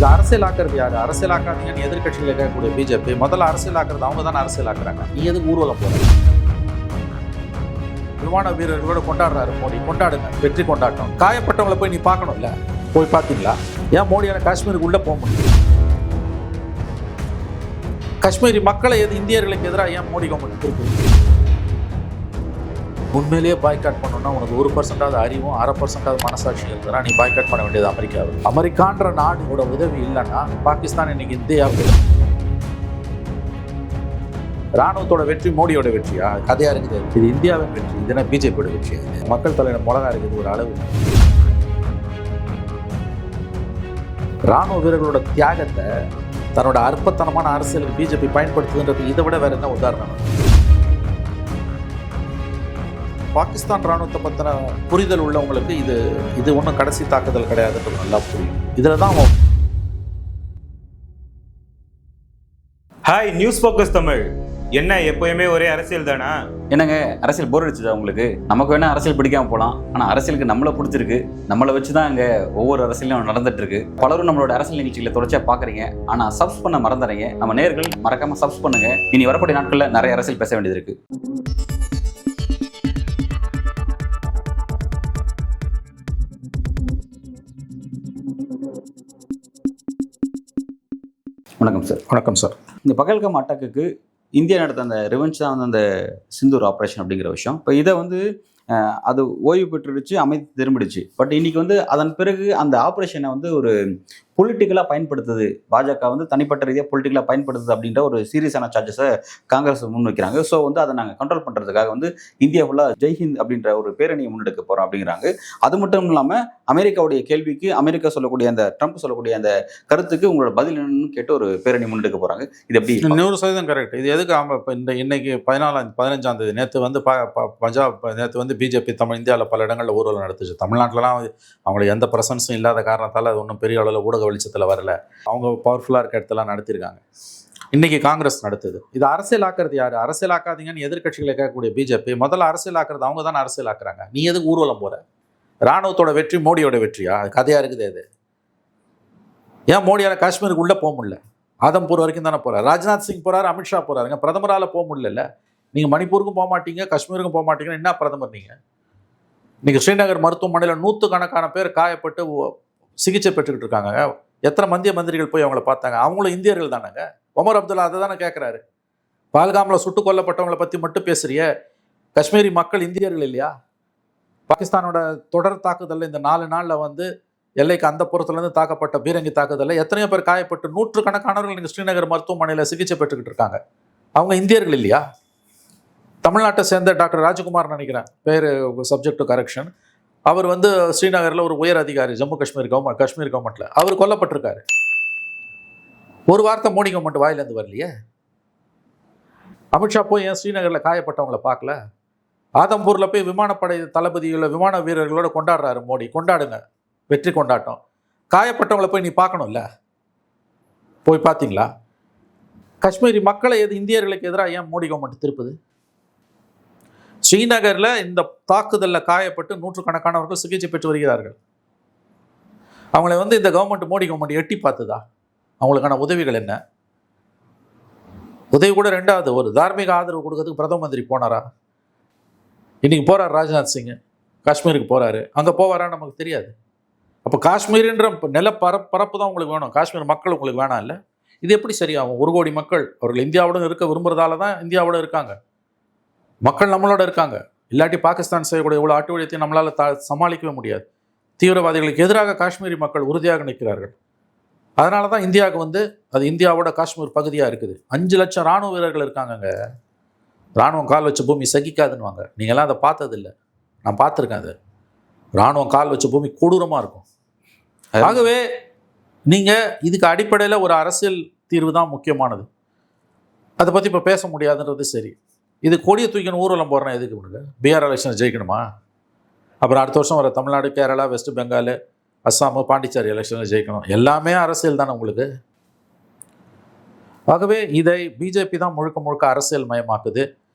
இது அரசியலாக்குறது யாரு? அரசியலாக்காதீங்கன்னு எதிர்கட்சியில் இருக்கக்கூடிய பிஜேபி முதல்ல அரசியலாக்குறது அவங்க தானே அரசியலாக்குறாங்க. நீ எதுக்கு ஊர்வலம் போற? விமான வீரர்களோட கொண்டாடுறாரு மோடி, கொண்டாடுங்க, வெற்றி கொண்டாட்டம். காயப்பட்டவங்களை போய் நீ பார்க்கணும்ல, போய் பார்த்தீங்களா? ஏன் மோடியான காஷ்மீருக்கு உள்ள போக முடியும்? காஷ்மீரி மக்களை இந்தியர்களுக்கு எதிராக ஏன் மோடி கவர்மெண்ட் இருக்கு? உண்மையிலேயே பாய்காட் பண்ணணும்னா உனக்கு 1% அறிவும் 1/2% மனசாட்சி இருக்கிறா நீ பாய்காட் பண்ண வேண்டியது அமெரிக்காவை. அமெரிக்கான்ற நாடோட உதவி இல்லைன்னா பாகிஸ்தான் இன்னைக்கு இந்தியாவுக்கு ராணுவத்தோட வெற்றி மோடியோட வெற்றியா? கதையா இருக்குது. இது இந்தியாவின் வெற்றி, இதுனா பிஜேபியோட வெற்றி. மக்கள் தலைவர் மிளகா இருக்குது ஒரு அளவு. ராணுவ வீரர்களோட தியாகத்தை தன்னோட அற்பத்தனமான அரசியலுக்கு பிஜேபி பயன்படுத்துதுன்றது இதை விட வேற என்ன உதாரணம்? பாகிஸ்தான் ராணுவத்தை பற்றின புரிதல் உள்ளவங்களுக்கு இது ஒன்றும் கடைசி தாக்குதல் கிடையாதுன்றது நல்லா புரியும். இதில் தான் ஹாய் நியூஸ் ஃபோக்கஸ் தமிழ். என்ன எப்பயுமே ஒரே அரசியல் தானா? என்னங்க அரசியல் போர் அடிச்சுதா உங்களுக்கு? நமக்கு வேணா அரசியல் பிடிக்காம போகலாம், ஆனால் அரசியலுக்கு நம்மளை பிடிச்சிருக்கு. நம்மளை வச்சு தான் இங்கே ஒவ்வொரு அரசியலும் நடந்துட்டு இருக்கு. பலரும் நம்மளோட அரசியல் நிகழ்ச்சிகளை தொடர்ச்சியாக பார்க்குறீங்க, ஆனால் சப்ஸ் பண்ண மறந்துறீங்க. நம்ம நேயர்கள் மறக்காம சப்ஸ் பண்ணுங்க. இனி வரக்கூடிய நாட்களில் நிறைய அரசியல் பேச வேண்டியது இருக்கு. வணக்கம் சார். வணக்கம் சார். இந்த பகல்காம் அட்டாக்குக்கு இந்தியா நடத்த அந்த ரிவெஞ்ச் தான் வந்து அந்த சிந்தூர் ஆப்ரேஷன் அப்படிங்கிற விஷயம். இப்போ இதை வந்து அது ஓய்வு பெற்றுடுச்சு, அமைதி திரும்பிடுச்சு. பட் இன்னைக்கு வந்து அதன் பிறகு அந்த ஆப்ரேஷனை வந்து ஒரு பொலிட்டிக்கலாக பயன்படுத்துது, பாஜக வந்து தனிப்பட்ட ரீதியாக பொலிட்டிக்கலாக பயன்படுத்துது அப்படின்ற ஒரு சீரியஸான சார்ஜஸை காங்கிரஸ் முன் வைக்கிறாங்க. ஸோ வந்து அதை நாங்கள் கண்ட்ரோல் பண்ணுறதுக்காக வந்து இந்தியா ஃபுல்லாக ஜெய்ஹிந்த் அப்படின்ற ஒரு பேரணியை முன்னெடுக்க போகிறோம் அப்படிங்கிறாங்க. அது மட்டும் இல்லாமல் அமெரிக்காவுடைய கேள்விக்கு, அமெரிக்கா சொல்லக்கூடிய அந்த ட்ரம்ப் சொல்லக்கூடிய அந்த கருத்துக்கு உங்களோட பதில் என்னன்னு கேட்டு ஒரு பேரணி முன்னெடுக்க போகிறாங்க. இது எப்படி? 100% கரெக்ட். இது எதுக்கு இப்போ இன்னைக்கு 15ஆம் தேதி நேற்று வந்து பஞ்சாப் நேற்று வந்து பிஜேபி இந்தியாவில் பல இடங்களில் ஊர்வலம் நடத்துச்சு. தமிழ்நாட்டிலலாம் அவங்களுக்கு எந்த பிரசன்ஸும் இல்லாத காரணத்தால் அது ஒன்றும் பெரிய அளவில் ஊடக வெளிச்சத்தில் வரல. அவங்க பவர்ஃபுல்லாக இருக்க இடத்தெல்லாம் நடத்தியிருக்காங்க. இன்னைக்கு காங்கிரஸ் நடத்துது. இது அரசியலாக்குறது யாரு? அரசியலாக்காதீங்கன்னு எதிர்கட்சிகளை கேட்கக்கூடிய பிஜேபி முதல்ல அரசியலாக்குறது அவங்க தானே அரசியலாக்குறாங்க. நீ எதுக்கு ஊர்வலம் போற? ராணுவத்தோட வெற்றி மோடியோட வெற்றியா? கதையா இருக்குது. அது ஏன் மோடியால காஷ்மீருக்கு உள்ள போக முடியல? ஆதம்பூர் வரைக்கும் தானே போறாரு. ராஜ்நாத் சிங் போறாரு, அமித்ஷா போறாருங்க. பிரதமரால போக முடியல. நீங்க மணிப்பூருக்கும் போக மாட்டீங்க, காஷ்மீருக்கும் போக மாட்டீங்க. என்ன பிரதமர் நீங்க? இன்னைக்கு ஸ்ரீநகர் மருத்துவமனையில் 100கணக்கான பேர் காயப்பட்டு சிகிச்சை பெற்றுக்கிட்டு இருக்காங்க. எத்தனை மத்திய மந்திரிகள் போய் அவங்கள பார்த்தாங்க? அவங்களும் இந்தியர்கள் தானேங்க. ஒமர் அப்துல்லா அதை தானே கேட்குறாரு. பால்காமில் சுட்டுக் கொல்லப்பட்டவங்களை பற்றி மட்டும் பேசுறிய, காஷ்மீரி மக்கள் இந்தியர்கள் இல்லையா? பாகிஸ்தானோட தொடர் தாக்குதலில் இந்த 4 நாளில் வந்து எல்லைக்கு அந்த புறத்துலேருந்து தாக்கப்பட்ட பீரங்கி தாக்குதலில் எத்தனையோ பேர் காயப்பட்டு 100கணக்கானவர்கள் இங்கே ஸ்ரீநகர் மருத்துவமனையில் சிகிச்சை பெற்றுக்கிட்டு இருக்காங்க. அவங்க இந்தியர்கள் இல்லையா? தமிழ்நாட்டை சேர்ந்த டாக்டர் ராஜகுமார் நினைக்கிறேன் பேர், சப்ஜெக்ட் டு கரெக்ஷன். அவர் வந்து ஸ்ரீநகரில் ஒரு உயர் அதிகாரி, ஜம்மு காஷ்மீர் கவர்மெண்ட்டில் அவர் கொல்லப்பட்டிருக்காரு. ஒரு வார்த்தை மோடி கவர்மெண்ட் வாயிலேருந்து வரலையே. அமித்ஷா போய் ஏன் ஸ்ரீநகரில் காயப்பட்டவங்களை பார்க்கல? ஆதம்பூரில் போய் விமானப்படை தளபதிகளை, விமான வீரர்களோட கொண்டாடுறாரு மோடி, கொண்டாடுங்க, வெற்றி கொண்டாட்டம். காயப்பட்டவங்களை போய் நீ பார்க்கணும்ல, போய் பார்த்தீங்களா? காஷ்மீரி மக்களை இந்தியர்களுக்கு எதிராக ஏன் மோடி கவர்மெண்ட் திருப்புது? ஸ்ரீநகரில் இந்த தாக்குதலில் காயப்பட்டு 100கணக்கானவர்கள் சிகிச்சை பெற்று வருகிறார்கள். அவங்களை வந்து இந்த கவர்மெண்ட், மோடி கவர்மெண்ட் எட்டி பார்த்துதா? அவங்களுக்கான உதவிகள் என்ன? உதவி கூட ரெண்டாவது, ஒரு தார்மீக ஆதரவு கொடுக்கறதுக்கு பிரதம மந்திரி போனாரா? இன்னைக்கு போறார் ராஜ்நாத் சிங், காஷ்மீருக்கு போறாரு. அங்கே போவாரான்னு நமக்கு தெரியாது. அப்போ காஷ்மீர்ன்ற பரப்பு தான் உங்களுக்கு வேணும், காஷ்மீர் மக்கள் உங்களுக்கு வேணாம் இல்லை? இது எப்படி சரியாகும்? 1 கோடி மக்கள் அவர்கள் இந்தியாவுடன் இருக்க விரும்புறதால தான் இந்தியாவோட இருக்காங்க. மக்கள் நம்மளோட இருக்காங்க. இல்லாட்டி பாகிஸ்தான் செய்யக்கூடிய இவ்வளோ ஆட்டுவழியத்தையும் நம்மளால் சமாளிக்கவே முடியாது. தீவிரவாதிகளுக்கு எதிராக காஷ்மீரி மக்கள் உறுதியாக நிற்கிறார்கள். அதனால தான் இந்தியாவுக்கு வந்து அது இந்தியாவோட காஷ்மீர் பகுதியாக இருக்குது. 5 லட்சம் இராணுவ வீரர்கள் இருக்காங்கங்க. இராணுவம் கால் வச்ச பூமி சகிக்காதுன்னுவாங்க. நீங்கள்லாம் அதை பார்த்ததில்லை, நான் பார்த்துருக்கேன். அது இராணுவம் கால் வச்ச பூமி கொடூரமாக இருக்கும். ஆகவே நீங்கள் இதுக்கு அடிப்படையில் ஒரு அரசியல் தீர்வு தான் முக்கியமானது. அதை பற்றி இப்போ பேச முடியாதுன்றது சரி. இது கொடியை தூக்கின்னு ஊர்வலம் போகிறேன்னா எதுக்கு உங்களுக்கு? பீகார் எலெக்ஷன் ஜெயிக்கணுமா? அப்புறம் அடுத்த வருஷம் வர தமிழ்நாடு, கேரளா, வெஸ்ட் பெங்கால், அஸ்ஸாமு, பாண்டிச்சேரி எலெக்ஷனில் ஜெயிக்கணும். எல்லாமே அரசியல் தானே உங்களுக்கு. ஆகவே இதை பிஜேபி தான் முழுக்க அரசியல் மயமாக்குது.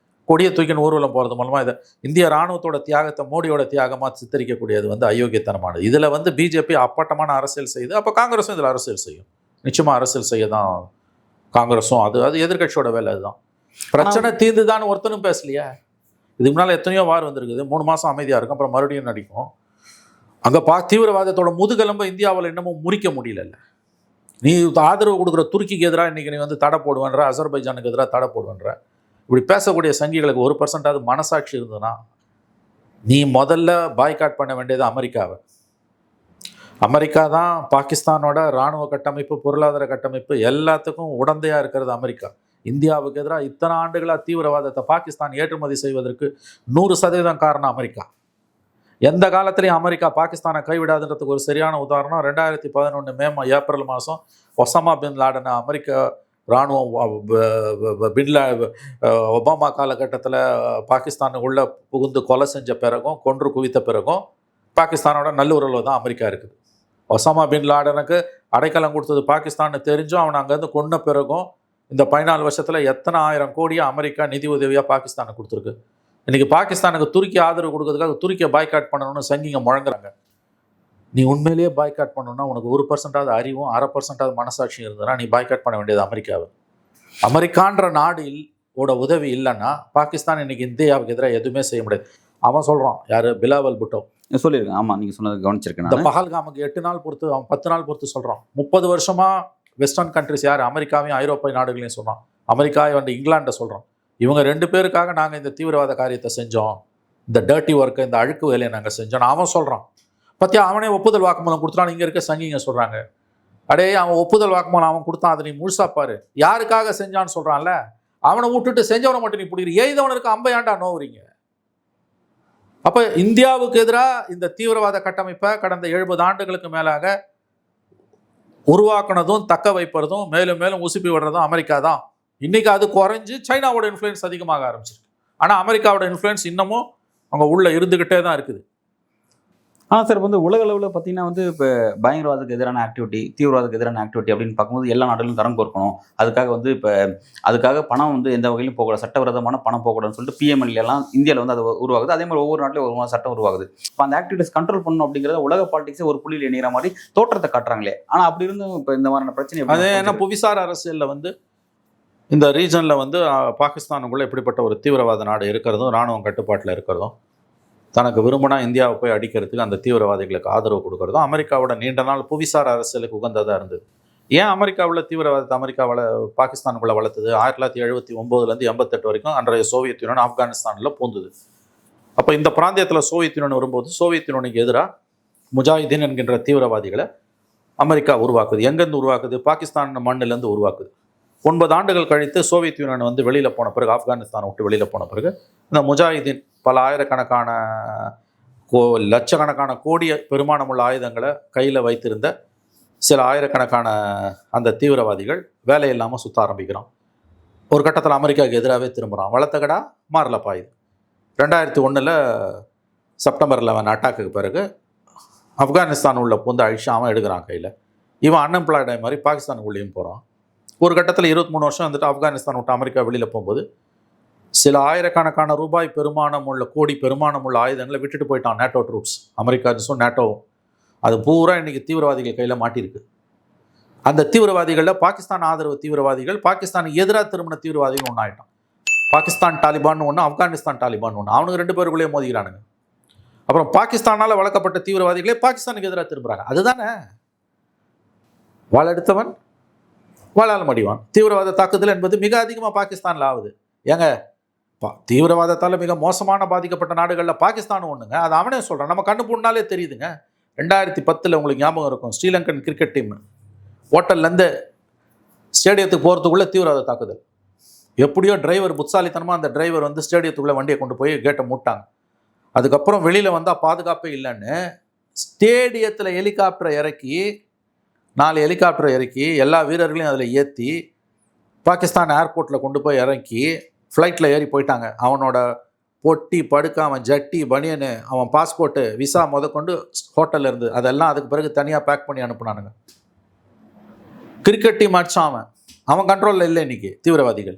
கொடியை தூக்கின்னு ஊர்வலம் போகிறது மூலமாக இதை இந்திய இராணுவத்தோட தியாகத்தை மோடியோட தியாகமாக சித்தரிக்கக்கூடியது வந்து அயோக்கியத்தனமானது. இதில் வந்து பிஜேபி அப்பட்டமான அரசியல் செய்யுது. அப்போ காங்கிரஸும் இதில் அரசியல் செய்யும். நிச்சயமாக அரசியல் செய்ய தான் காங்கிரஸும். அது எதிர்க்கட்சியோட வேலை. அதுதான் பிரச்சனை தீர்ந்துதான்னு ஒருத்தனும் பேசலையா? இதுக்கு முன்னால் எத்தனையோ வார் வந்திருக்குது. 3 மாதம் அமைதியாக இருக்கும், அப்புறம் மறுபடியும் நடிக்கும். அங்கே தீவிரவாதத்தோட முதுகெலும்பை இந்தியாவில் இன்னமும் முறிக்க முடியல. நீ ஆதரவு கொடுக்குற துருக்கிக்கு எதிராக இன்றைக்கி நீ வந்து தடை போடுவேன்ற, அசர்பைஜானுக்கு எதிராக தடை போடுவேன்ற, இப்படி பேசக்கூடிய சங்கிகளுக்கு 1% மனசாட்சி இருந்ததுன்னா நீ முதல்ல பாய்காட் பண்ண வேண்டியது அமெரிக்காவை. அமெரிக்கா தான் பாகிஸ்தானோட இராணுவ கட்டமைப்பு, பொருளாதார கட்டமைப்பு எல்லாத்துக்கும் உடந்தையாக இருக்கிறது அமெரிக்கா. இந்தியாவுக்கு எதிராக இத்தனை ஆண்டுகளாக தீவிரவாதத்தை பாகிஸ்தான் ஏற்றுமதி செய்வதற்கு 100% காரணம் அமெரிக்கா. எந்த காலத்திலையும் அமெரிக்கா பாகிஸ்தானை கைவிடாதுன்றதுக்கு ஒரு சரியான உதாரணம் 2011 ஏப்ரல் மாதம் ஒசாமா பின் லாடனை அமெரிக்க இராணுவம் ஒபாமா காலகட்டத்தில் பாகிஸ்தானுக்குள்ளே புகுந்து கொலை செஞ்ச பிறகும், கொன்று குவித்த பிறகும் பாகிஸ்தானோட நல்லுறவில் தான் அமெரிக்கா இருக்குது. ஒசாமா பின் லாடனுக்கு அடைக்கலம் கொடுத்தது பாகிஸ்தான்னு தெரிஞ்சும் அவனை அங்கேருந்து கொன்ன பிறகும் இந்த 14 வருஷத்தில் எத்தனை 1000 கோடியாக அமெரிக்கா நிதி உதவியாக பாகிஸ்தானுக்கு கொடுத்துருக்கு. இன்றைக்கி பாகிஸ்தானுக்கு துருக்கி ஆதரவு கொடுக்கறதுக்காக துருக்கியை பாய்காட் பண்ணணும்னு சங்கிங்க முழங்குறாங்க. நீ உண்மையிலேயே பாய்காட் பண்ணணும்னா உனக்கு 1% அறிவும் 1/2% மனசாட்சியும் இருந்ததுன்னா நீ பாய்காட் பண்ண வேண்டியது அமெரிக்காவை. அமெரிக்கான்ற நாடு உதவி இல்லைன்னா பாகிஸ்தான் இன்னைக்கு இந்தியாவுக்கு எதிராக எதுவுமே செய்ய முடியாது. அவன் சொல்கிறான், யார்? பிலாவல் புட்டோ சொல்லியிருக்கேன். ஆமாம், நீங்கள் சொன்னது கவனிச்சிருக்கேன். இந்த பஹல்காமுக்கு 8 நாள் பொறுத்து, அவன் 10 நாள் பொறுத்து சொல்கிறான். 30 வருஷமாக வெஸ்டர்ன் கண்ட்ரிஸ் யார்? அமெரிக்காவையும் ஐரோப்பிய நாடுகளையும் சொல்கிறான். அமெரிக்காவை வந்து இங்கிலாண்டை சொல்கிறோம். இவங்க 2 பேருக்காக நாங்கள் இந்த தீவிரவாத காரியத்தை செஞ்சோம், இந்த டர்ட்டி ஒர்க்கை, இந்த அழுக்கு வேலையை நாங்கள் செஞ்சோம் அவன் சொல்கிறான். பற்றியா அவனே ஒப்புதல் வாக்குமூலம் கொடுத்துட்டான். இங்கே இருக்க சங்கிங்க சொல்கிறாங்க, அடே அவன் ஒப்புதல் வாக்குமூலம் அவன் கொடுத்தான், அதை நீ முழுசா பாரு, யாருக்காக செஞ்சான்னு சொல்கிறான்ல, அவனை விட்டுட்டு செஞ்சவனை மட்டும் நீ பிடிக்கிற, எய்தவனுக்கு 50 ஏண்டா நோவுறீங்க? அப்போ இந்தியாவுக்கு எதிராக இந்த தீவிரவாத கட்டமைப்பை கடந்த 70 ஆண்டுகளுக்கு மேலாக உருவாக்குனதும் தக்க வைப்பதும் மேலும் மேலும் உசுப்பி விடுறதும் அமெரிக்கா தான். இன்னைக்கு அது குறைஞ்சு சைனாவோட இன்ஃப்ளூயன்ஸ் அதிகமாக ஆரம்பிச்சிருக்கு. ஆனால் அமெரிக்காவோட இன்ஃப்ளூயன்ஸ் இன்னமும் அவங்க உள்ள இருந்துகிட்டே தான் இருக்குது. ஆனால் சார் வந்து உலக அளவில் பார்த்தீங்கன்னா வந்து இப்போ பயங்கரவாதத்துக்கு எதிரான ஆக்டிவிட்டி, தீவிரவாதத்துக்கு எதிரான ஆக்டிவிட்டி அப்படின்னு பார்க்கும்போது எல்லா நாடுகளும் கரம் கோர்க்கணும். அதுக்காக வந்து இப்போ அதுக்காக பணம் வந்து எந்த வகையிலும் போகக்கூடாது, சட்டவிரோதமான பணம் போகக்கூடாதுன்னு சொல்லிட்டு பிஎம்எல்ஏ எல்லாம் இந்தியாவில் வந்து அது உருவாகுது. அதே மாதிரி ஒவ்வொரு நாட்டிலும் ஒரு சட்டம் உருவாகுது. இப்போ அந்த ஆக்டிவிட்டிஸ் கண்ட்ரோல் பண்ணணும் அப்படிங்கிறத உலக பாலிடிக்ஸே ஒரு புள்ளியில் இணைகிற மாதிரி தோற்றத்தை காட்டுறாங்களே. ஆனால் அப்படி இருந்தும் இப்போ இந்த மாதிரியான பிரச்சனை அது என்ன புவிசார் அரசியலில் வந்து இந்த ரீஜனில் வந்து பாகிஸ்தானுக்குள்ளே இப்படிப்பட்ட ஒரு தீவிரவாத நாடு இருக்கிறதும், இராணுவம் கட்டுப்பாட்டில் இருக்கிறதும், தனக்கு விரும்பினா இந்தியாவை போய் அடிக்கிறதுக்கு அந்த தீவிரவாதிகளுக்கு ஆதரவு கொடுக்கறதும் அமெரிக்காவோட நீண்ட நாள் புவிசார் அரசியலுக்கு உகந்ததாக இருந்தது. ஏன் அமெரிக்காவில் தீவிரவாதத்தை பாகிஸ்தானுக்குள்ளே வளர்த்தது? 1979 88 வரைக்கும் அன்றைய சோவியத் யூனியன் ஆப்கானிஸ்தானில் பூந்தது. அப்போ இந்த பிராந்தியத்தில் சோவியத் யூனியன் வரும்போது சோவியத் யூனியனுக்கு எதிராக முஜாஹிதீன் என்கின்ற தீவிரவாதிகளை அமெரிக்கா உருவாக்குது. எங்கேருந்து உருவாக்குது? பாகிஸ்தான் மண்ணிலேருந்து உருவாக்குது. 9 ஆண்டுகள் கழித்து சோவியத் யூனியன் வந்து வெளியில் போன பிறகு, ஆப்கானிஸ்தானை விட்டு வெளியில் போன பிறகு, இந்த முஜாஹிதீன் பல ஆயிரக்கணக்கான லட்சக்கணக்கான கோடிய பெருமானமுள்ள ஆயுதங்களை கையில் வைத்திருந்த சில ஆயிரக்கணக்கான அந்த தீவிரவாதிகள் வேலை இல்லாமல் சுற்ற ஆரம்பிக்கிறான். ஒரு கட்டத்தில் அமெரிக்காவுக்கு எதிராகவே திரும்புகிறான். வளர்த்தகடா மாறல பாயுது. 2001 செப்டம்பர் 11 அட்டாக்குக்கு பிறகு ஆப்கானிஸ்தான் உள்ள புந்து அழிச்சாமல் எடுக்கிறான் கையில். இவன் அன்எம்ப்ளாய்டு மாதிரி பாகிஸ்தானுக்குள்ளேயும் போகிறான். ஒரு கட்டத்தில் 23 வருஷம் வந்துட்டு ஆப்கானிஸ்தான் விட்டு அமெரிக்கா வெளியில் போகும்போது சில ஆயிரக்கணக்கான ரூபாய் பெருமானம் உள்ள, கோடி பெருமானம் உள்ள ஆயுதங்களை விட்டுட்டு போயிட்டான் நேட்டோ ட்ரூப்ஸ். அமெரிக்காஸும் நேட்டோவும் அது பூரா இன்றைக்கி தீவிரவாதிகள் கையில் மாட்டியிருக்கு. அந்த தீவிரவாதிகளில் பாகிஸ்தான் ஆதரவு தீவிரவாதிகள், பாகிஸ்தானுக்கு எதிராக திரும்பின தீவிரவாதிகள் ஒன்று ஆகிட்டான். பாகிஸ்தான் தாலிபான் ஒன்று, ஆப்கானிஸ்தான் தாலிபான் ஒன்று. அவனுக்கு 2 பேருக்குள்ளேயே மோதிக்கிறானுங்க. அப்புறம் பாகிஸ்தானால் வளர்க்கப்பட்ட தீவிரவாதிகளே பாகிஸ்தானுக்கு எதிராக திரும்புகிறாங்க. அதுதானே வாழெடுத்தவன் வாழால் மடிவான். தீவிரவாத தாக்குதல் என்பது மிக அதிகமாக பாகிஸ்தானில் ஆகுது. ஏங்க, தீவிரவாதத்தால் மிக மோசமான பாதிக்கப்பட்ட நாடுகளில் பாகிஸ்தானும் ஒன்றுங்க. அது அவனே சொல்கிறான், நம்ம கண்ணு பூண்டாலே தெரியுதுங்க. 2010 உங்களுக்கு ஞாபகம் இருக்கும், ஸ்ரீலங்கன் கிரிக்கெட் டீம் ஹோட்டல்லேருந்து ஸ்டேடியத்துக்கு போகிறதுக்குள்ளே தீவிரவாத தாக்குதல். எப்படியோ டிரைவர் புத்தாலித்தனமாக அந்த டிரைவர் வந்து ஸ்டேடியத்துக்குள்ளே வண்டியை கொண்டு போய் கேட்டை மூட்டாங்க. அதுக்கப்புறம் வெளியில் வந்தால் பாதுகாப்பே இல்லைன்னு ஸ்டேடியத்தில் ஹெலிகாப்டரை இறக்கி, 4 ஹெலிகாப்டரை இறக்கி எல்லா வீரர்களையும் அதில் ஏற்றி பாகிஸ்தான் ஏர்போர்ட்டில் கொண்டு போய் இறக்கி ஃப்ளைட்டில் ஏறி போயிட்டாங்க. அவனோட பொட்டி படுக்க, அவன் ஜட்டி பனியனு, அவன் பாஸ்போர்ட்டு, விசா முதற்கொண்டு ஹோட்டலில் இருந்து அதெல்லாம் அதுக்கு பிறகு தனியாக பேக் பண்ணி அனுப்புனானுங்க. கிரிக்கெட் டீம் அடிச்சான். அவன் கண்ட்ரோலில் இல்லை இன்றைக்கி தீவிரவாதிகள்.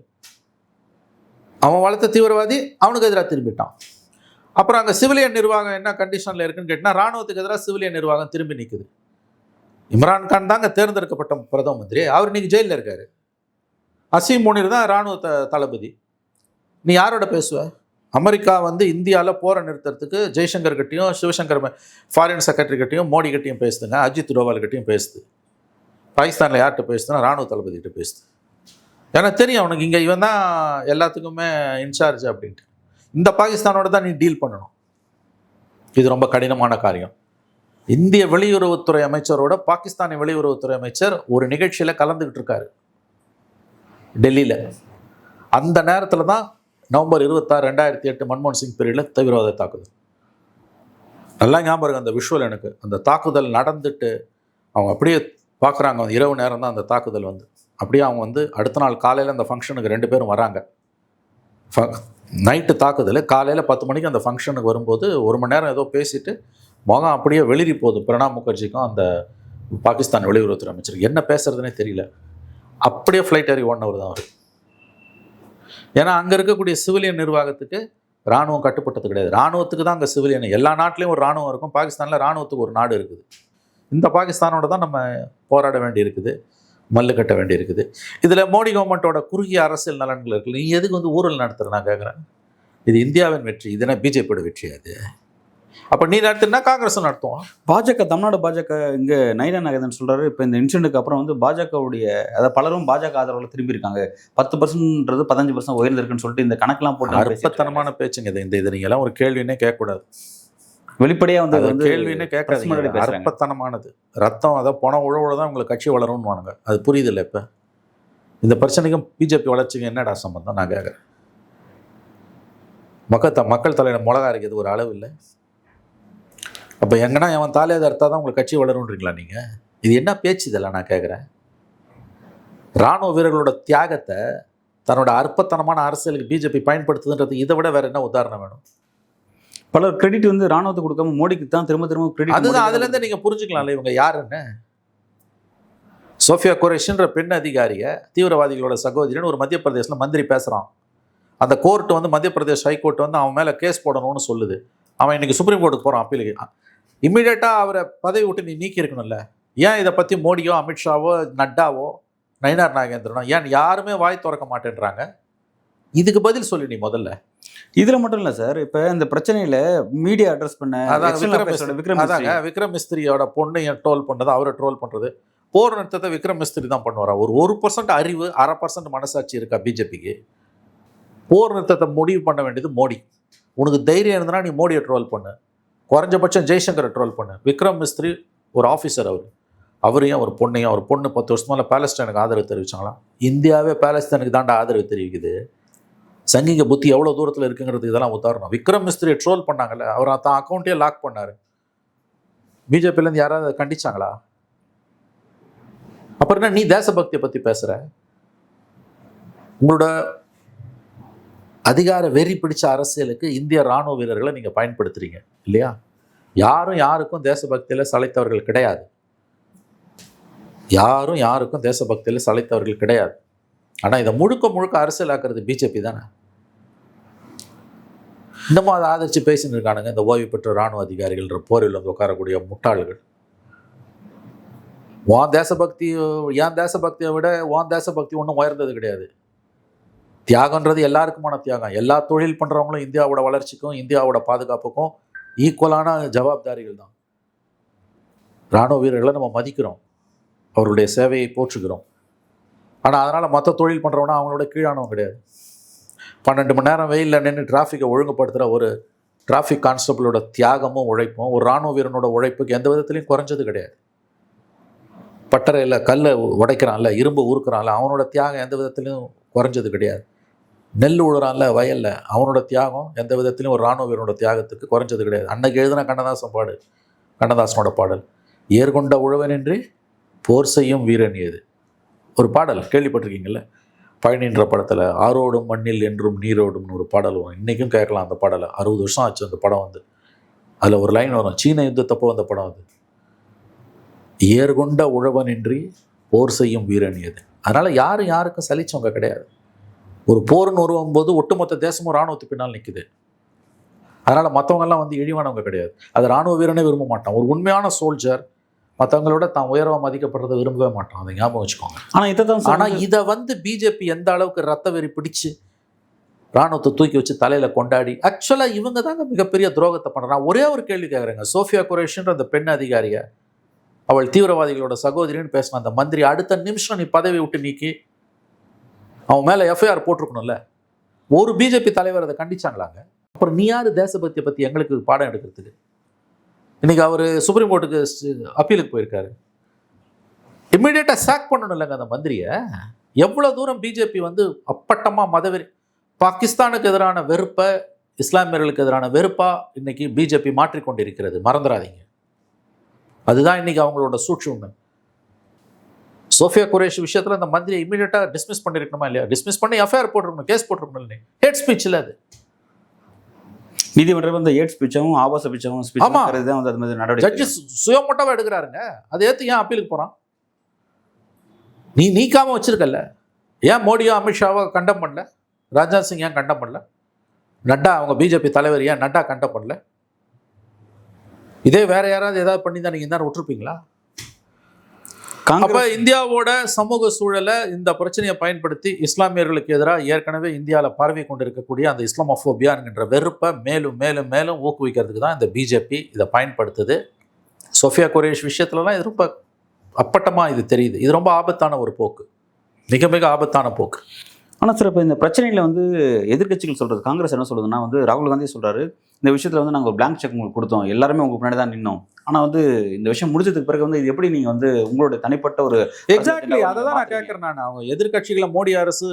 அவன் வளர்த்த தீவிரவாதி அவனுக்கு எதிராக திரும்பிட்டான். அப்புறம் அங்கே சிவிலியன் நிர்வாகம் என்ன கண்டிஷனில் இருக்குன்னு கேட்டால், இராணுவத்துக்கு எதிராக சிவிலியன் நிர்வாகம் திரும்பி நிற்குது. இம்ரான்கான் தாங்க தேர்ந்தெடுக்கப்பட்ட பிரதம மந்திரி. அவர் இன்னைக்கு ஜெயிலில் இருக்காரு. அசீம் முனீர் தான் இராணுவ தளபதி. நீ யாரோட பேசுவ? அமெரிக்கா வந்து இந்தியாவில் போரை நிறுத்துறதுக்கு ஜெய்சங்கர் கிட்டையும் சிவசங்கர் ஃபாரின் செக்ரட்டரி கிட்டையும் மோடி கிட்டையும் பேசுதுங்க, அஜித் டோவால் கிட்டையும் பேசுது. பாகிஸ்தானில் யார்கிட்ட பேசுதுன்னா இராணுவ தளபதிகிட்ட பேசுது. ஏன்னா தெரியும் அவனுக்கு இங்கே இவன் தான் எல்லாத்துக்குமே இன்சார்ஜ் அப்படின்ட்டு. இந்த பாகிஸ்தானோட தான் நீ டீல் பண்ணணும். இது ரொம்ப கடினமான காரியம். இந்திய வெளியுறவுத்துறை அமைச்சரோட பாகிஸ்தானி வெளியுறவுத்துறை அமைச்சர் ஒரு நிகழ்ச்சியில் கலந்துக்கிட்டு இருக்காரு டெல்லியில். அந்த நேரத்தில் தான் நவம்பர் 26, 2008 மன்மோகன் சிங் பீரியடில் தீவிரவாத தாக்குதல். நல்லா ஞாபகம் இருக்கு அந்த விஷுவல் எனக்கு. அந்த தாக்குதல் நடந்துட்டு அவங்க அப்படியே பார்க்குறாங்க. இரவு நேரம் தான் அந்த தாக்குதல் வந்து. அப்படியே அவங்க வந்து அடுத்த நாள் காலையில் அந்த ஃபங்க்ஷனுக்கு 2 பேரும் வராங்க. நைட்டு தாக்குதல், காலையில் 10 மணிக்கு அந்த ஃபங்க்ஷனுக்கு வரும்போது 1 மணி நேரம் ஏதோ பேசிட்டு முகம் அப்படியே வெளிரி போகுது பிரணாப் முகர்ஜிக்கும் அந்த பாகிஸ்தான் வெளியுறவுத்துறை அமைச்சருக்கு. என்ன பேசுறதுனே தெரியல. அப்படியே ஃப்ளைட் ஏறி 1 hour தான் அவர். ஏன்னா அங்கே இருக்கக்கூடிய சிவிலியன் நிர்வாகத்துக்கு இராணுவம் கட்டுப்பட்டது கிடையாது. இராணுவத்துக்கு தான் அங்கே சிவிலியன். எல்லா நாட்டிலையும் ஒரு இராணுவம் இருக்கும். பாகிஸ்தானில் இராணுவத்துக்கு ஒரு நாடு இருக்குது. இந்த பாகிஸ்தானோட தான் நம்ம போராட வேண்டி இருக்குது, மல்லு கட்ட வேண்டி இருக்குது. இதில் மோடி கவர்மெண்ட்டோட குறுகிய அரசியல் நலன்கள் இருக்குது. நீ எதுக்கு வந்து ஊழல் நடத்துகிற? நான் கேட்குறேன். இது இந்தியாவின் வெற்றி, இதுனா பிஜேபியோட வெற்றி. அது அப்போ நீ நடத்துனா காங்கிரஸும் நடத்துவோம். பாஜக, தமிழ்நாடு பாஜக இங்கே நைனா நாகேந்திரன் சொல்கிறாரு, இப்போ இந்த இன்சிடென்ட்டுக்கு அப்புறம் வந்து பாஜகவுடைய, அதாவது பலரும் பாஜக ஆதரவில் திரும்பி இருக்காங்க. 10%ன்றது 15% உயர்ந்திருக்குன்னு சொல்லிட்டு இந்த கணக்கெல்லாம் போட்டு அற்பத்தனமான பேச்சுங்க. இது நீங்கள்லாம் ஒரு கேள்வினே கேட்கக்கூடாது. வெளிப்படையாக வந்து கேள்வினே கேட்காது. அற்பத்தனமானது. ரத்தம் அதை பணம் உழவுல தான் உங்களுக்கு கட்சி வளரும்னு வாங்க. அது புரியுது இல்லை? இப்போ இந்த பிரச்சனைக்கும் பிஜேபி வளர்ச்சிக்கும் என்னடா சம்பந்தம் நான் கேட்குறேன். மக்கள் தலையில் மிளகா அரைக்கிறது ஒரு அளவு இல்லை. அப்போ எங்கன்னா அவன் தாலியாத அர்த்தா தான் உங்களுக்கு கட்சி வளரும்ன்றீங்களா நீங்கள்? இது என்ன பேச்சு இதெல்லாம் நான் கேட்குறேன். இராணுவ வீரர்களோட தியாகத்தை தன்னோட அற்பத்தனமான அரசியலுக்கு பிஜேபி பயன்படுத்துதுன்றது இதை விட வேற என்ன உதாரணம் வேணும்? பலர் கிரெடிட் வந்து ராணுவத்தை கொடுக்காம மோடிக்கு தான் திரும்ப கிரெடிட். அதுதான் அதுலேருந்து நீங்கள் புரிஞ்சுக்கலாம்ல இவங்க யாருன்னு. சோஃபியா குரேஷின்ற பெண் அதிகாரியை தீவிரவாதிகளோட சகோதரின்னு ஒரு மத்திய பிரதேசில் மந்திரி பேசுகிறான். அந்த கோர்ட்டு வந்து மத்திய பிரதேஷ் ஹைகோர்ட் வந்து அவன் மேலே கேஸ் போடணும்னு சொல்லுது. அவன் இன்னைக்கு சுப்ரீம் கோர்ட்டுக்கு போகிறான் அப்பீலுக்கு. இம்மிடியேட்டாக அவரை பதவி விட்டு நீ நீக்கி இருக்கணும்ல. ஏன் இதை பற்றி மோடியோ அமித்ஷாவோ நட்டாவோ நயினார் நாகேந்திரனோ ஏன் யாருமே வாய் திறக்க மாட்டேன்றாங்க? இதுக்கு பதில் சொல்லி நீ முதல்ல. இதில் மட்டும் இல்லை சார், இப்போ இந்த பிரச்சனையில் மீடியா அட்ரஸ் பண்ண விக்ரம் மிஸ்திரியோட பொண்ணு ட்ரோல் பண்ணது, அவரை ட்ரோல் பண்ணுறது, போர் நிறுத்தத்தை விக்ரம் மிஸ்திரி தான் பண்ணுவாரா? 1% அறிவு 1/2% மனசாட்சி இருக்கா பிஜேபிக்கு? போர் நிறுத்தத்தை முடிவு பண்ண வேண்டியது மோடி. உனக்கு தைரியம் இருந்தனா நீ மோடியை ட்ரோல் பண்ணு, குறைஞ்சபட்சம் ஜெய்சங்கரை ட்ரோல் பண்ணு. விக்ரம் மிஸ்திரி ஒரு ஆஃபீஸர், அவரையும் ஒரு பொண்ணையும், அவர் பொண்ணு 10 வருஷமால பாலஸ்தீனுக்கு ஆதரவு தெரிவிச்சாங்களாம். இந்தியாவே பாலஸ்தீனுக்கு தாண்டா ஆதரவு தெரிவிக்குது. சங்கிங்க புத்தி எவ்வளோ தூரத்தில் இருக்குங்கிறதுக்கு இதெல்லாம் உதாரணம். விக்ரம் மிஸ்திரியை ட்ரோல் பண்ணாங்கல்ல, அவர் தான் அக்கௌண்ட்டே லாக் பண்ணார். பிஜேபியிலேருந்து யாராவது அதை கண்டிச்சாங்களா? அப்புறம் என்ன நீ தேசபக்தியை பற்றி பேசுகிற? உங்களோட அதிகார வெறி பிடிச்ச அரசியலுக்கு இந்திய இராணுவ வீரர்களை நீங்கள் பயன்படுத்துறீங்க இல்லையா? யாருக்கும் தேசபக்தியில் சளைத்தவர்கள் கிடையாது. யாருக்கும் தேசபக்தியில் சளைத்தவர்கள் கிடையாது. ஆனால் இதை முழுக்க அரசியலாக்குறது பிஜேபி தானே. இன்னமும் அதை ஆதரித்து பேசின்னு இருக்கானுங்க இந்த ஓய்வு பெற்ற இராணுவ அதிகாரிகள்ன்ற போரில் வந்து உட்காரக்கூடிய முட்டாள்கள். என் தேசபக்தியை விட உன் தேசபக்தி ஒன்றும் உயர்ந்தது கிடையாது. தியாகன்றது எல்லாருக்குமான தியாகம். எல்லா தொழில் பண்ணுறவங்களும் இந்தியாவோட வளர்ச்சிக்கும் இந்தியாவோட பாதுகாப்புக்கும் ஈக்குவலான ஜவாப்தாரிகள் தான். இராணுவ வீரர்களை நம்ம மதிக்கிறோம், அவருடைய சேவையை போற்றுகிறோம். ஆனால் அதனால் மற்ற தொழில் பண்ணுறவனா அவங்களோட கீழானவங்க கிடையாது. 12 மணி நேரம் வெயிலில் நின்று டிராஃபிக்கை ஒழுங்குபடுத்துகிற ஒரு டிராஃபிக் கான்ஸ்டபிளோட தியாகமும் உழைப்பும் ஒரு இராணுவ வீரனோட உழைப்புக்கு எந்த விதத்துலையும் குறைஞ்சது கிடையாது. பட்டறையில் கல்லை உடைக்கிறான்ல, இரும்பு உருக்குறான்ல, அவனோட தியாகம் எந்த விதத்துலையும் குறைஞ்சது கிடையாது. நெல் உழுறான்ல வயலில், அவனோட தியாகம் எந்த விதத்துலையும் ஒரு இராணுவ வீரனோட தியாகத்துக்கு குறைஞ்சது கிடையாது. அன்னைக்கு எழுதின கண்ணதாசனோட பாடல் ஏற்கொண்ட உழவனின்றி போர் செய்யும் வீரன் ஏது ஒரு பாடல் கேள்விப்பட்டிருக்கீங்கல்ல? பயணின்ற படத்தில் ஆரோடும் மண்ணில் என்றும் நீரோடும்னு ஒரு பாடல் வரும். இன்றைக்கும் கேட்கலாம் அந்த பாடலை. 60 வருஷம் ஆச்சு அந்த படம் வந்து. அதில் ஒரு லைன் வரும், சீன யுத்தத்தப்போ வந்த படம் அது. ஏற்கொண்ட உழவனின்றி போர் செய்யும் வீரன் ஏது. அதனால் யாருக்கும் சலிச்சவங்க கிடையாது. ஒரு போர்னு வரும்போது ஒட்டுமொத்த தேசமும் இராணுவத்து பின்னால் நிற்குது. அதனால் மற்றவங்கெல்லாம் வந்து இழிவானவங்க கிடையாது. அது இராணுவ வீரனே விரும்ப மாட்டான். ஒரு உண்மையான சோல்ஜர் மற்றவங்களோட தான் உயர்வா மதிக்கப்படுறதை விரும்பவே மாட்டான். அதை ஞாபகம் வச்சுக்கோங்க. ஆனா இதை தான் ஆனா இதை வந்து பிஜேபி எந்த அளவுக்கு ரத்த வெறி பிடிச்சு ராணுவத்தை தூக்கி வச்சு தலையில கொண்டாடி ஆக்சுவலா இவங்க தாங்க மிகப்பெரிய துரோகத்தை பண்றாங்க. ஒரே ஒரு கேள்வி கேட்குறேங்க. சோஃபியா குரேஷின்ற அந்த பெண் அதிகாரிய, அவள் தீவிரவாதிகளோட சகோதரின்னு பேசின அந்த மந்திரி அடுத்த நிமிஷம் நீ பதவி விட்டு நீக்கி அவன் மேல எஃப்ஐஆர் போட்டிருக்கணும்ல. ஒரு பிஜேபி தலைவர் அதை கண்டிச்சாங்களாங்க? அப்புறம் நீ யாரு தேசபக்தியை பத்தி எங்களுக்கு பாடம் எடுக்கிறதுக்கு? இன்னைக்கு அவர் சுப்ரீம் கோர்ட்டுக்கு அப்பீலுக்கு போயிருக்காரு. இம்மிடியேட்டா சாக் பண்ணணும் இல்லைங்க அந்த மந்திரியை. எவ்வளவு தூரம் பிஜேபி வந்து அப்பட்டமா மதவெறி, பாகிஸ்தானுக்கு எதிரான வெறுப்பை இஸ்லாமியர்களுக்கு எதிரான வெறுப்பா இன்னைக்கு பிஜேபி மாற்றிக்கொண்டிருக்கிறது. மறந்துடாதீங்க. அதுதான் இன்னைக்கு அவங்களோட சூழ்ச்சி. சோஃபியா குரேஷ் விஷயத்துல அந்த மந்திரியை இமீடியட்டா டிஸ்மிஸ் பண்ணிருக்கணுமா இல்லையா? டிஸ்மிஸ் பண்ணி எஃப்ஐஆர் போட்டிருக்கணும், கேஸ் போட்டிருக்கணும். இல்லை, ஹேட் ஸ்பீச் இல்லை அது. நீதிமன்றம் வந்து ஹேட் ஸ்பீச்சும் ஆபாச ஸ்பீச்சும் தான் வந்து அது மாதிரி நடவடிக்கை ஜட்ஜி சுயமோட்டவா எடுக்கிறாருங்க. அதை ஏற்று ஏன் அப்பீலுக்கு போறான்? நீ நீக்காம வச்சிருக்கல. ஏன் மோடியோ அமித்ஷாவோ கண்டம் பண்ணல? ராஜ்நாத் சிங் ஏன் கண்டம் பண்ணல? நட்டா அவங்க பிஜேபி தலைவர் ஏன் நட்டா கண்டம் பண்ணல? இதே வேற யாராவது ஏதாவது பண்ணி தான் நீங்க இந்த விட்டுருப்பீங்களா? அப்ப இந்தியாவோட சமூக சூழலை இந்த பிரச்சனையை பயன்படுத்தி இஸ்லாமியர்களுக்கு எதிராக ஏற்கனவே இந்தியாவில் பரவி கொண்டிருக்கக்கூடிய அந்த இஸ்லாமோபோபியா என்கின்ற வெறுப்பை மேலும் மேலும் மேலும் ஊக்குவிக்கிறதுக்கு தான் இந்த பிஜேபி இதை பயன்படுத்துது. சோஃபியா குரேஷ் விஷயத்துலலாம் இது ரொம்ப அப்பட்டமா இது தெரியுது. இது ரொம்ப ஆபத்தான ஒரு போக்கு, மிக மிக ஆபத்தான போக்கு. ஆனால் சார், இப்போ இந்த பிரச்சனையில் வந்து எதிர்க்கட்சிகள் சொல்கிறது, காங்கிரஸ் என்ன சொல்லுதுன்னா வந்து ராகுல் காந்தி சொல்கிறாரு, இந்த விஷயத்தில் வந்து நாங்கள் ஒரு பிளாங்க் செக் உங்களுக்கு கொடுத்தோம், எல்லாருமே உங்களுக்கு முன்னாடி தான் நின்னோம். ஆனால் வந்து இந்த விஷயம் முடிஞ்சதுக்கு பிறகு வந்து இது எப்படி நீங்கள் வந்து உங்களுடைய தனிப்பட்ட ஒரு எக்ஸாக்ட்லி அதை தான் நான் கேட்குறேன். நான் அவங்க எதிர்க்கட்சிகளை மோடி அரசு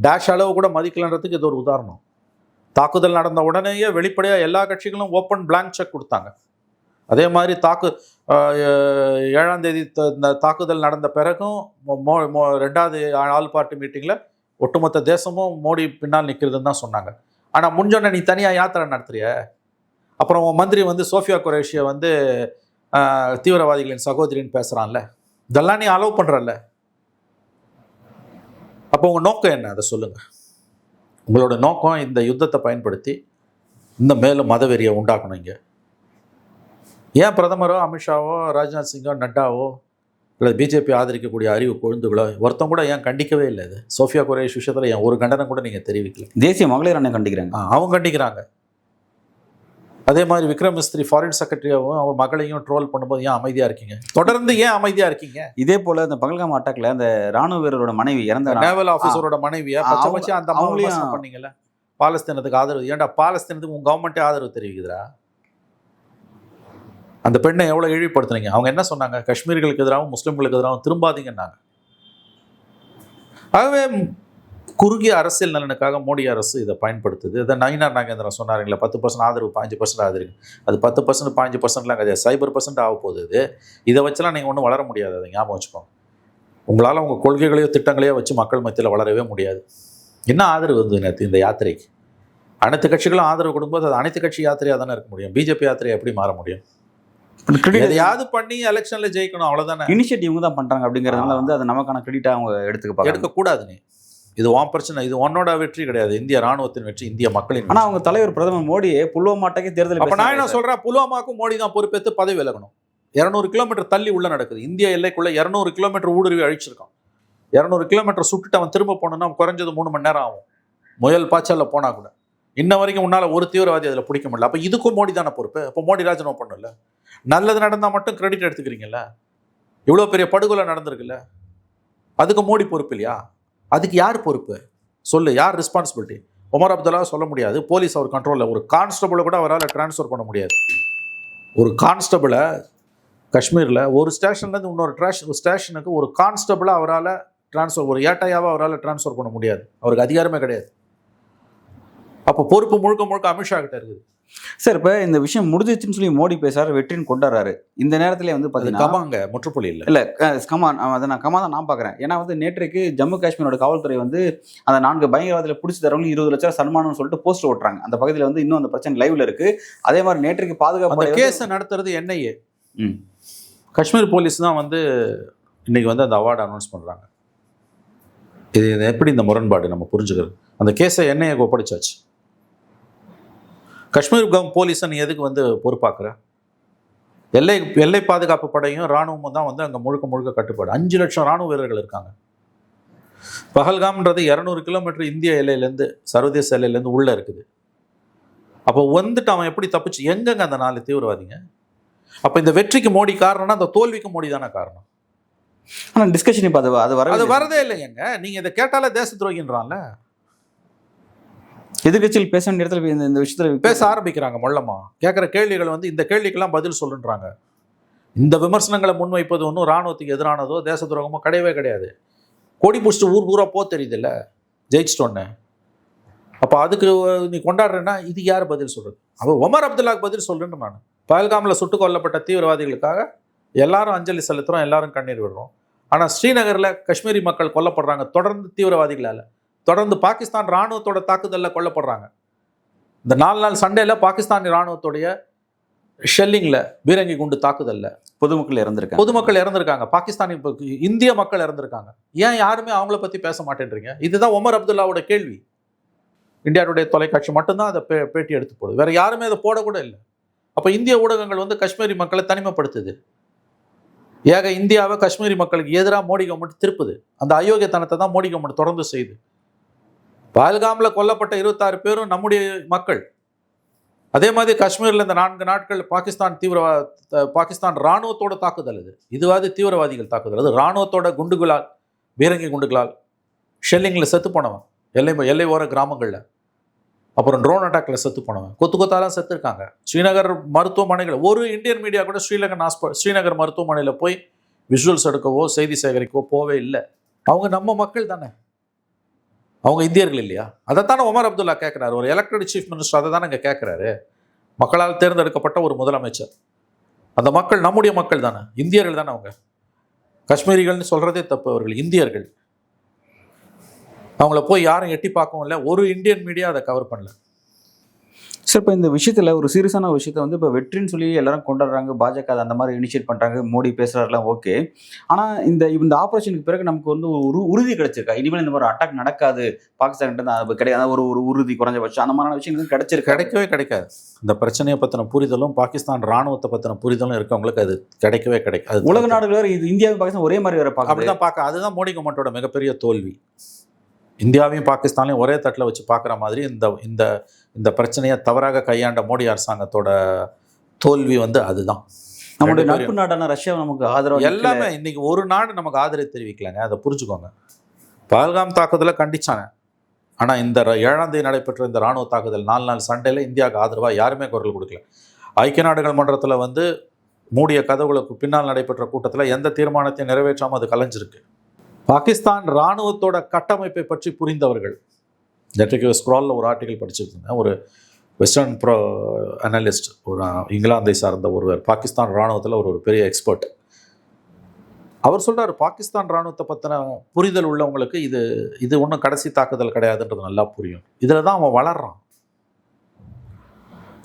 டேஷ் அளவு கூட மதிக்கலன்றதுக்கு இது ஒரு உதாரணம். தாக்குதல் நடந்த உடனேயே வெளிப்படையாக எல்லா கட்சிகளும் ஓப்பன் பிளாங்க் செக் கொடுத்தாங்க. அதே மாதிரி 7ஆம் தேதி இந்த தாக்குதல் நடந்த பிறகும் 2வது ஆல் பார்ட்டி மீட்டிங்கில் ஒட்டுமொத்த தேசமும் மோடி பின்னால் நிற்கிறதுன்னு தான் சொன்னாங்க. ஆனால் முன்ஜொன்ன நீ தனியாக யாத்திரை நடத்துறிய, அப்புறம் உன் மந்திரி வந்து சோஃபியா குரேஷியை வந்து தீவிரவாதிகளின் சகோதரின்னு பேசுகிறான்ல, இதெல்லாம் நீ அலோவ் பண்ணுறல்ல. அப்போ உங்கள் நோக்கம் என்ன? அதை சொல்லுங்கள். உங்களோட நோக்கம் இந்த யுத்தத்தை பயன்படுத்தி இந்த மேலும் மதவெறியை உண்டாக்கணும். இங்கே ஏன் பிரதமரோ அமித்ஷாவோ ராஜ்நாத் சிங்கோ நட்டாவோ இல்லை பிஜேபி ஆதரிக்கக்கூடிய அறிவு கொழுந்துகளோ ஒருத்தம் கூட ஏன் கண்டிக்கவே இல்லை? இது சோஃபியா குரேஷ் விஷயத்தில் ஏன் ஒரு கண்டனம் கூட நீங்கள் தெரிவிக்கல? தேசிய மகளிர் அணை கண்டிக்கிறாங்க. அவங்க கண்டிக்கிறாங்க. அதே மாதிரி விக்ரம் மிஸ்ரி ஃபாரின் செக்ரட்டரியாவும் அவங்க மகளையும் ட்ரோல் பண்ணும்போது ஏன் அமைதியாக இருக்கீங்க? தொடர்ந்து ஏன் அமைதியாக இருக்கீங்க? இதே போல் இந்த பகல்காம் அட்டாக்ல அந்த ராணுவ வீரரோட மனைவி இறந்த நேவல் ஆஃபீஸரோட மனைவியை பச்சை வச்சு அந்த அவங்களையும் பண்ணீங்கல்ல. பாலஸ்தீனத்துக்கு ஆதரவு. ஏன்டா பாலஸ்தீனத்துக்கு உங்கள் கவர்மெண்ட்டே ஆதரவு தெரிவிக்குதுரா? அந்த பெண்ணை எவ்வளோ இழிவுபடுத்துனீங்க? அவங்க என்ன சொன்னாங்க? காஷ்மீர்களுக்கு எதிராகவும் முஸ்லீம்களுக்கு எதிராகவும் திரும்பாதீங்கன்னாங்க. ஆகவே குறுகிய அரசியல் நலனுக்காக மோடி அரசு இதை பயன்படுத்துது. இதை நயினார் நாகேந்திரன் சொன்னாருங்களா, 10% ஆதரவு 5% ஆதரவு. அது 10% 5%லாம் கிடையாது, 0% ஆக போகுது. இதை வச்செல்லாம் நீங்கள் ஒன்றும் வளர முடியாது. அதை ஞாபகம் வச்சுக்கோங்க. உங்களால் உங்கள் கொள்கைகளையோ திட்டங்களையோ வச்சு மக்கள் மத்தியில் வளரவே முடியாது. என்ன ஆதரவு இருந்தது நேற்று இந்த யாத்திரைக்கு? அனைத்து கட்சிகளும் ஆதரவு கொடுக்கும்போது அது அனைத்து கட்சி யாத்திரையாக தானே இருக்க முடியும். பிஜேபி யாத்திரையை எப்படி மாற முடியும்? எதையாவது பண்ணி எலெக்ஷன்ல ஜெயிக்கணும், அவ்வளவுதானே. இனிஷியேட்டிவ் தான் பண்றாங்க அப்படிங்கிறதுனால வந்து அது நமக்கான கிரெடிட்டா அவங்க எடுக்கக்கூடாது. நீ இது உன் பிரச்சனை, இது உன்னோட வெற்றி கிடையாது, இந்திய ராணுவத்தின் வெற்றி, இந்திய மக்களின். ஆனா அவங்க தலைவர் பிரதமர் மோடியே புல்வாமாட்டே தேர்தல். அப்ப நான் என்ன சொல்றேன், புல்வாமாக்கும் மோடி தான் பொறுப்பேற்று பதவி விலகணும். 200 கிலோமீட்டர் தள்ளி உள்ள நடக்குது. இந்திய எல்லைக்குள்ள 200 கிலோமீட்டர் ஊடுருவி அழிச்சிருக்கான். 200 கிலோமீட்டர் சுட்டுட்டு அவன் திரும்ப போனோம்னா குறைஞ்சது 3 மணி நேரம் ஆகும். முயல் பாய்ச்சல்ல போனா கூட இன்ன வரைக்கும் உன்னால ஒரு தீவிரவாதி அதில் பிடிக்க முடியல. அப்ப இதுக்கும் மோடி தானே பொறுப்பு. அப்போ மோடி ராஜினாமா பண்ணல. நல்லது நடந்தால் மட்டும் கிரெடிட் எடுத்துக்கிறீங்கல்ல. இவ்வளோ பெரிய படுகொலை நடந்திருக்குல்ல, அதுக்கு மோடி பொறுப்பு இல்லையா? அதுக்கு யார் பொறுப்பு சொல்லு? யார் ரெஸ்பான்சிபிலிட்டி? உமர் அப்துல்லா சொல்ல முடியாது, போலீஸ் அவர் கண்ட்ரோலில். ஒரு கான்ஸ்டபிளை கூட அவரால் ட்ரான்ஸ்ஃபர் பண்ண முடியாது. ஒரு கான்ஸ்டபிளை காஷ்மீரில் ஒரு ஸ்டேஷன்லேருந்து இன்னொரு ஸ்டேஷனுக்கு ஒரு கான்ஸ்டபிளை அவரால் ட்ரான்ஸ்ஃபர், ஒரு ஏட்டையாவை அவரால் ட்ரான்ஸ்ஃபர் பண்ண முடியாது. அவருக்கு அதிகாரமே கிடையாது. அப்போ பொறுப்பு முழுக்க முழுக்க அமித்ஷா கிட்ட இருக்குது. சார், இப்போ இந்த விஷயம் முடிஞ்சிச்சுன்னு சொல்லி மோடி பேசுறாரு, வெற்றின்னு கொண்டாடுறாரு. இந்த நேரத்தில் வந்து பார்த்தீங்கன்னா முற்றுப்புள்ளி இல்லை கமான், அதை நான் கமா தான் நான் பார்க்குறேன். ஏன்னா வந்து நேற்றைக்கு ஜம்மு காஷ்மீரோட காவல்துறை வந்து அந்த 4 பயங்கரவாதிகளை பிடிச்சி தரவங்க 20 லட்சம் சன்மானம்னு சொல்லிட்டு போஸ்டர் ஓட்டுறாங்க. அந்த பகுதியில் வந்து இன்னும் அந்த பிரச்சனை லைவ்ல இருக்கு. அதே மாதிரி நேற்றைக்கு பாதுகாப்பு கேஸை நடத்துறது என்ஐஏ. காஷ்மீர் போலீஸ் தான் வந்து இன்னைக்கு வந்து அந்த அவார்டு அனௌன்ஸ் பண்ணுறாங்க. இது எப்படி இந்த முரண்பாடு நம்ம புரிஞ்சுக்கிறது? அந்த கேஸை என்ஐஏக்கு ஒப்படைச்சாச்சு. காஷ்மீர் போலீஸை நீ எதுக்கு வந்து பொறுப்பாக்குற? எல்லை பாதுகாப்பு படையும் இராணுவமும் தான் வந்து அங்கே முழுக்க முழுக்க கட்டுப்பாடு. 5 லட்சம் இராணுவ வீரர்கள் இருக்காங்க. பஹல்காம்ன்றது 200 கிலோமீட்டர் இந்திய எல்லையிலேருந்து சர்வதேச எல்லையிலேருந்து உள்ளே இருக்குது. அப்போ வந்துட்டு அவன் எப்படி தப்பிச்சு எங்கெங்க அந்த 4 தீவிரவாதிங்க? அப்போ இந்த வெற்றிக்கு மோடி காரணம்னா அந்த தோல்விக்கு மோடி தானே காரணம். ஆனால் டிஸ்கஷன் இப்போ அது வரதே இல்லைங்க. நீங்கள் இதை கேட்டாலே தேச துரோகின்றான்ல. எதிர்கட்சியில் பேச வேண்டிய இடத்துல இந்த விஷயத்தில் பேச ஆரம்பிக்கிறாங்க. மொல்லமா கேட்குற கேள்விகள் வந்து இந்த கேள்விக்கெல்லாம் பதில் சொல்லுன்றாங்க. இந்த விமர்சனங்களை முன்வைப்பது ஒன்றும் இராணுவத்துக்கு எதிரானதோ தேச துரோகமோ கிடையவே கிடையாது. கொடி பிடிச்சிட்டு ஊர் பூரா தெரியுதுல்ல ஜெயிச்சிட்டோன்னு. அப்போ அதுக்கு நீ கொண்டாடுறேன்னா இது யார் பதில் சொல்கிறது? அவன் ஒமர் அப்துல்லாக்கு பதில் சொல்கிறேன்னு நான். பஹல்காமில் சுட்டுக் கொல்லப்பட்ட தீவிரவாதிகளுக்காக எல்லாரும் அஞ்சலி செலுத்துகிறோம், எல்லாரும் கண்ணீர் விடுறோம். ஆனால் ஸ்ரீநகரில் காஷ்மீரி மக்கள் கொல்லப்படுறாங்க தொடர்ந்து தீவிரவாதிகளால். தொடர்ந்து பாகிஸ்தான் இராணுவத்தோட தாக்குதலில் கொல்லப்படுறாங்க. இந்த 4 நாள் சண்டையில் பாகிஸ்தான் இராணுவத்துடைய ஷெல்லிங்கில் பீரங்கி குண்டு தாக்குதலில் பொதுமக்கள் இறந்துருக்காங்க. பாகிஸ்தானி இந்திய மக்கள் இறந்துருக்காங்க. ஏன் யாருமே அவங்கள பற்றி பேச மாட்டேன்றீங்க? இதுதான் ஒமர் அப்துல்லாவோட கேள்வி. இந்தியா டுடே தொலைக்காட்சி மட்டும்தான் அதை பேட்டி எடுத்து போடுது. வேற யாருமே அதை போடக்கூட இல்லை. அப்போ இந்திய ஊடகங்கள் வந்து காஷ்மீரி மக்களை தனிமைப்படுத்துது. இந்தியாவை காஷ்மீரி மக்களுக்கு எதிராக மோடி கவர்மெண்ட் திருப்புது. அந்த அயோக்கியத்தனத்தை தான் மோடி கவர்மெண்ட் தொடர்ந்து செய்யுது. பஹல்காமில் கொல்லப்பட்ட 26 பேரும் நம்முடைய மக்கள். அதே மாதிரி காஷ்மீரில் இந்த 4 நாட்கள் பாகிஸ்தான் இராணுவத்தோட தாக்குதல். இதுவாது தீவிரவாதிகள் தாக்குதல். அது இராணுவத்தோட குண்டுகளால், பீரங்கி குண்டுகளால் ஷெல்லிங்கில் செத்து போனவன். எல்லை ஓர கிராமங்களில். அப்புறம் ட்ரோன் அட்டாக்ல செத்து போனவன். கொத்தாலாம் செத்துருக்காங்க. ஸ்ரீநகர் மருத்துவமனைகள் ஒரு இந்தியன் மீடியா கூட ஸ்ரீநகர் மருத்துவமனையில் போய் விஷுவல்ஸ் எடுக்கவோ செய்தி சேகரிக்கவோ போவே இல்லை. அவங்க நம்ம மக்கள் தானே, அவங்க இந்தியர்கள் இல்லையா? அதைத்தானே ஒமர் அப்துல்லா கேட்குறாரு. ஒரு எலெக்டட் சீஃப் மினிஸ்டர் அதை தானே இங்கே கேட்குறாரு. மக்களால் தேர்ந்தெடுக்கப்பட்ட ஒரு முதலமைச்சர். அந்த மக்கள் நம்முடைய மக்கள் தானே, இந்தியர்கள் தானே. அவங்க காஷ்மீரிகள்னு சொல்கிறதே தப்பு. அவர்கள் இந்தியர்கள். அவங்கள போய் யாரும் எட்டி பார்க்கவும் இல்லை. ஒரு இந்தியன் மீடியா அதை கவர் பண்ணல. சார், இப்போ இந்த விஷயத்தில் ஒரு சீரியஸான விஷயத்தை வந்து இப்போ வெற்றின்னு சொல்லி எல்லாரும் கொண்டாடுறாங்க. பாஜக அந்த மாதிரி இனிஷியேட் பண்ணுறாங்க. மோடி பேசுகிறாருலாம் ஓகே. ஆனால் இந்த ஆப்ரேஷனுக்கு பிறகு நமக்கு வந்து ஒரு உறுதி கிடைச்சிருக்கா? இனிமேல் இந்த மாதிரி அட்டாக் நடக்காது பாகிஸ்தான் கிடையாது, ஒரு உறுதி குறைஞ்சபட்சம் அந்த மாதிரியான விஷயங்கள் கிடைக்கவே கிடைக்காது. இந்த பிரச்சனையை பற்றின புரிதலும் பாகிஸ்தான் இராணுவத்தை பற்றின புரிதலும் இருக்கவங்களுக்கு அது கிடைக்கவே கிடைக்காது. உலக நாடுகள் வேறு இது இந்தியாவும் பாகிஸ்தான் ஒரே மாதிரி வேறு அப்படிதான் பார்க்க. அதுதான் மோடி கவர்மெண்ட்டோட மிகப்பெரிய தோல்வி. இந்தியாவையும் பாகிஸ்தானையும் ஒரே தட்டில் வச்சு பார்க்குற மாதிரி இந்த பிரச்சனையை தவறாக கையாண்ட மோடி அரசாங்கத்தோட தோல்வி வந்து அதுதான். நம்மளுடைய நட்பு நாடான ரஷ்யா நமக்கு ஆதரவு எல்லாமே. இன்னைக்கு ஒரு நாடு நமக்கு ஆதரவு தெரிவிக்கலைங்க, அதை புரிஞ்சுக்கோங்க. பஹல்காம் தாக்குதலை கண்டிச்சாங்க. ஆனால் இந்த 7ஆம் தேதி நடைபெற்ற இந்த இராணுவ தாக்குதல் 4 நாள் சண்டையில் இந்தியாவுக்கு ஆதரவாக யாருமே குரல் கொடுக்கல. ஐக்கிய நாடுகள் மன்றத்தில் வந்து மூடிய கதவுகளுக்கு பின்னால் நடைபெற்ற கூட்டத்தில் எந்த தீர்மானத்தையும் நிறைவேற்றாமல் அது கலைஞ்சிருக்கு. பாகிஸ்தான் இராணுவத்தோட கட்டமைப்பை பற்றி புரிந்தவர்கள். நேற்றைக்கு ஸ்க்ராலில் ஒரு ஆர்டிக்கல் படிச்சிருந்தேன். ஒரு வெஸ்டர்ன் அனலிஸ்ட், ஒரு இங்கிலாந்தை சார்ந்த ஒருவர், பாகிஸ்தான் இராணுவத்தில் ஒரு பெரிய எக்ஸ்பர்ட். அவர் சொல்கிறார், பாகிஸ்தான் இராணுவத்தை பற்றின புரிதல் உள்ளவங்களுக்கு இது ஒன்றும் கடைசி தாக்குதல் கிடையாதுன்றது நல்லா புரியும். இதில் தான் அவன் வளர்றான்.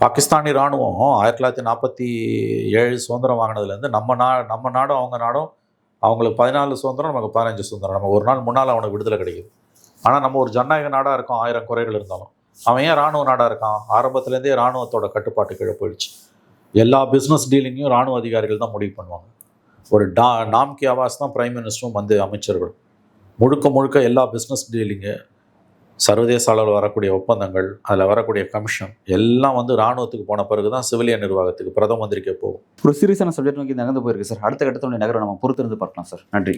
பாகிஸ்தானி இராணுவம் 1947 சுதந்திரம் வாங்கினதுலேருந்து நம்ம நாடும் அவங்க நாடும், அவங்களுக்கு 14 சுதந்திரம், நமக்கு 15 சுதந்திரம். நம்ம ஒரு நாள் முன்னால் அவனுக்கு விடுதலை கிடைக்குது. ஆனால் நம்ம ஒரு ஜனநாயக நாடாக இருக்கோம். 1000 குறைகள் இருந்தாலும் அவன் ஏன் இராணுவ நாடாக இருக்கான்? ஆரம்பத்துலேருந்தே இராணுவத்தோட கட்டுப்பாட்டு கீழே போயிடுச்சு. எல்லா பிஸ்னஸ் டீலிங்கையும் இராணுவ அதிகாரிகள் தான் முடிவு பண்ணுவாங்க. ஒரு நாம் கி ஆவாஸ் தான் பிரைம் மினிஸ்டரும் வந்து அமைச்சர்கள். முழுக்க எல்லா பிஸ்னஸ் டீலிங்கு, சர்வதேச அளவில் வரக்கூடிய ஒப்பந்தங்கள், அதில் வரக்கூடிய கமிஷன் எல்லாம் வந்து இராணுவத்துக்கு போன பிறகு தான் சிவிலியன் நிர்வாகத்துக்கு, பிரதம மந்திரிக்கே போகும். ஒரு சீரியஸான சப்ஜெக்ட் நோக்கி நகர்ந்து போயிருக்கு சார். அடுத்த கட்டத்தோட நகரம் நம்ம பொறுத்திருந்து பார்க்கலாம் சார். நன்றி.